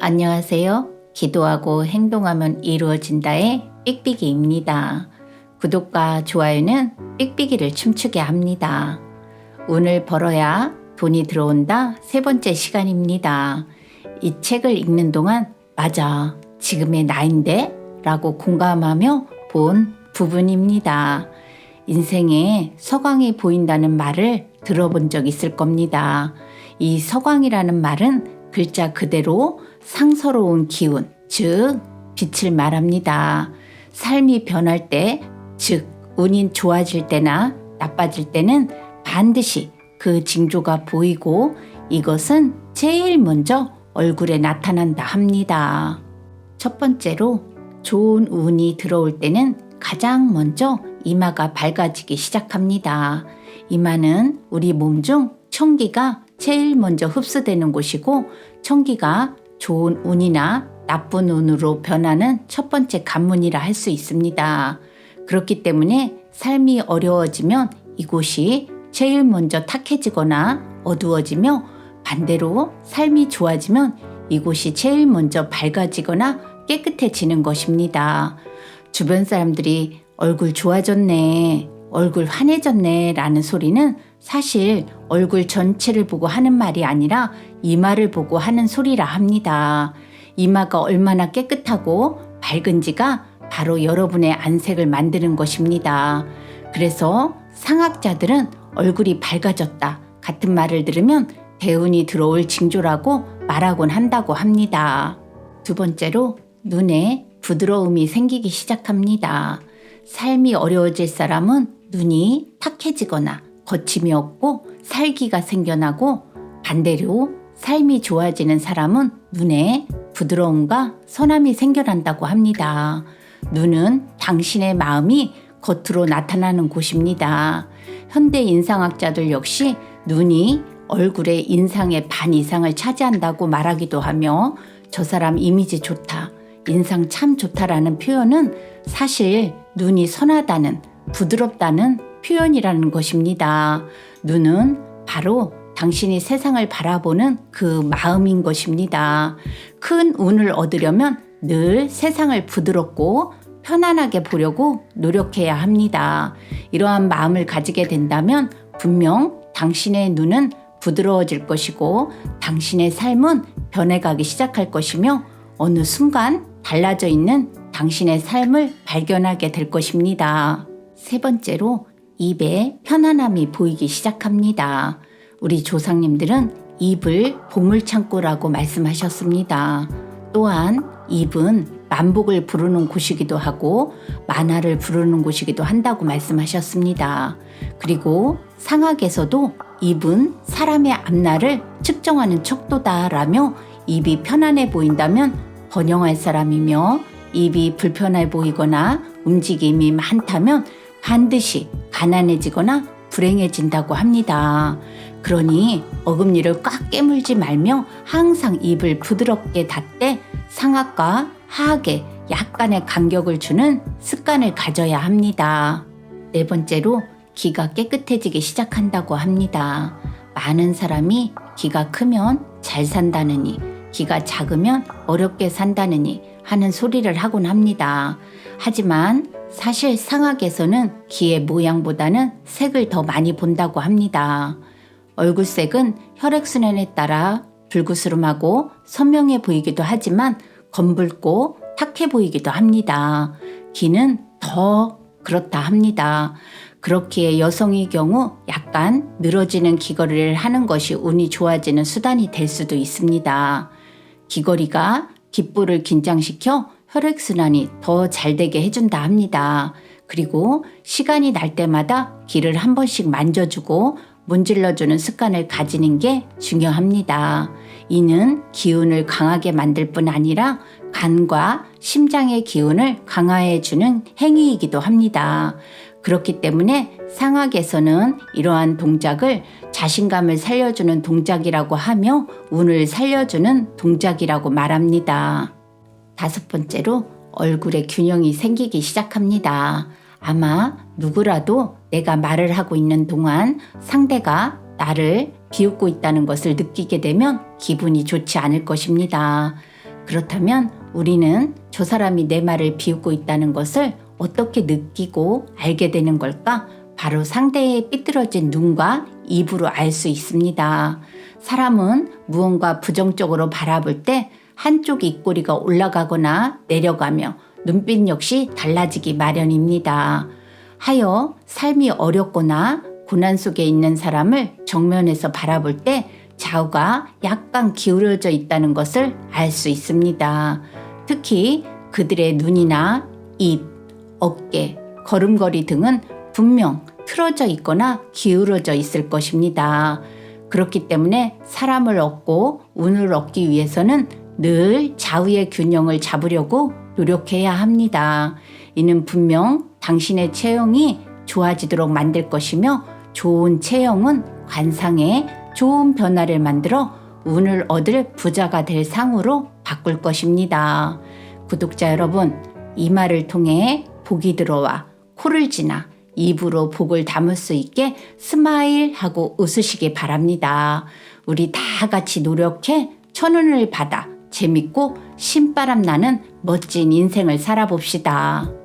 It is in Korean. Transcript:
안녕하세요. 기도하고 행동하면 이루어진다의 삑삑이입니다. 구독과 좋아요는 삑삑이를 춤추게 합니다. 운을 벌어야 돈이 들어온다 세 번째 시간입니다. 이 책을 읽는 동안 맞아, 지금의 나인데? 라고 공감하며 본 부분입니다. 인생에 서광이 보인다는 말을 들어본 적 있을 겁니다. 이 서광이라는 말은 글자 그대로 상서로운 기운, 즉 빛을 말합니다. 삶이 변할 때, 즉 운이 좋아질 때나 나빠질 때는 반드시 그 징조가 보이고 이것은 제일 먼저 얼굴에 나타난다 합니다. 첫 번째로 좋은 운이 들어올 때는 가장 먼저 이마가 밝아지기 시작합니다. 이마는 우리 몸 중 청기가 제일 먼저 흡수되는 곳이고 청기가 좋은 운이나 나쁜 운으로 변하는 첫 번째 관문이라 할 수 있습니다. 그렇기 때문에 삶이 어려워지면 이곳이 제일 먼저 탁해지거나 어두워지며 반대로 삶이 좋아지면 이곳이 제일 먼저 밝아지거나 깨끗해지는 것입니다. 주변 사람들이 얼굴 좋아졌네, 얼굴 환해졌네 라는 소리는 사실 얼굴 전체를 보고 하는 말이 아니라 이마를 보고 하는 소리라 합니다. 이마가 얼마나 깨끗하고 밝은지가 바로 여러분의 안색을 만드는 것입니다. 그래서 상학자들은 얼굴이 밝아졌다 같은 말을 들으면 대운이 들어올 징조라고 말하곤 한다고 합니다. 두 번째로 눈에 부드러움이 생기기 시작합니다. 삶이 어려워질 사람은 눈이 탁해지거나 거침이 없고 살기가 생겨나고 반대로 삶이 좋아지는 사람은 눈에 부드러움과 선함이 생겨난다고 합니다. 눈은 당신의 마음이 겉으로 나타나는 곳입니다. 현대 인상학자들 역시 눈이 얼굴의 인상의 반 이상을 차지한다고 말하기도 하며 저 사람 이미지 좋다, 인상 참 좋다라는 표현은 사실 눈이 선하다는, 부드럽다는 표현이라는 것입니다. 눈은 바로 당신이 세상을 바라보는 그 마음인 것입니다. 큰 운을 얻으려면 늘 세상을 부드럽고 편안하게 보려고 노력해야 합니다. 이러한 마음을 가지게 된다면 분명 당신의 눈은 부드러워질 것이고 당신의 삶은 변해가기 시작할 것이며 어느 순간 달라져 있는 당신의 삶을 발견하게 될 것입니다. 세 번째로 입에 편안함이 보이기 시작합니다. 우리 조상님들은 입을 보물창고라고 말씀하셨습니다. 또한 입은 만복을 부르는 곳이기도 하고 만화를 부르는 곳이기도 한다고 말씀하셨습니다. 그리고 상학에서도 입은 사람의 앞날을 측정하는 척도다라며 입이 편안해 보인다면 번영할 사람이며 입이 불편해 보이거나 움직임이 많다면 반드시 가난해지거나 불행해진다고 합니다. 그러니 어금니를 꽉 깨물지 말며 항상 입을 부드럽게 닫되 상악과 하악에 약간의 간격을 주는 습관을 가져야 합니다. 네 번째로 기가 깨끗해지기 시작한다고 합니다. 많은 사람이 기가 크면 잘 산다느니, 기가 작으면 어렵게 산다느니 하는 소리를 하곤 합니다. 하지만 사실 상학에서는 기의 모양보다는 색을 더 많이 본다고 합니다. 얼굴색은 혈액순환에 따라 불구스름하고 선명해 보이기도 하지만 검붉고 탁해 보이기도 합니다. 기는 더 그렇다 합니다. 그렇기에 여성의 경우 약간 늘어지는 귀걸이를 하는 것이 운이 좋아지는 수단이 될 수도 있습니다. 귀걸이가 귓볼을 긴장시켜 혈액순환이 더 잘 되게 해준다 합니다. 그리고 시간이 날 때마다 귀를 한 번씩 만져주고 문질러주는 습관을 가지는 게 중요합니다. 이는 기운을 강하게 만들 뿐 아니라 간과 심장의 기운을 강화해주는 행위이기도 합니다. 그렇기 때문에 상학에서는 이러한 동작을 자신감을 살려주는 동작이라고 하며 운을 살려주는 동작이라고 말합니다. 다섯 번째로 얼굴에 균형이 생기기 시작합니다. 아마 누구라도 내가 말을 하고 있는 동안 상대가 나를 비웃고 있다는 것을 느끼게 되면 기분이 좋지 않을 것입니다. 그렇다면 우리는 저 사람이 내 말을 비웃고 있다는 것을 어떻게 느끼고 알게 되는 걸까? 바로 상대의 삐뚤어진 눈과 입으로 알 수 있습니다. 사람은 무언가 부정적으로 바라볼 때 한쪽 입꼬리가 올라가거나 내려가며 눈빛 역시 달라지기 마련입니다. 하여 삶이 어렵거나 고난 속에 있는 사람을 정면에서 바라볼 때 좌우가 약간 기울어져 있다는 것을 알 수 있습니다. 특히 그들의 눈이나 입, 어깨, 걸음걸이 등은 분명 틀어져 있거나 기울어져 있을 것입니다. 그렇기 때문에 사람을 얻고 운을 얻기 위해서는 늘 좌우의 균형을 잡으려고 노력해야 합니다. 이는 분명 당신의 체형이 좋아지도록 만들 것이며 좋은 체형은 관상에 좋은 변화를 만들어 운을 얻을 부자가 될 상으로 바꿀 것입니다. 구독자 여러분, 이 말을 통해 복이 들어와 코를 지나 입으로 복을 담을 수 있게 스마일 하고 웃으시기 바랍니다. 우리 다 같이 노력해 천운을 받아 재밌고 신바람 나는 멋진 인생을 살아봅시다.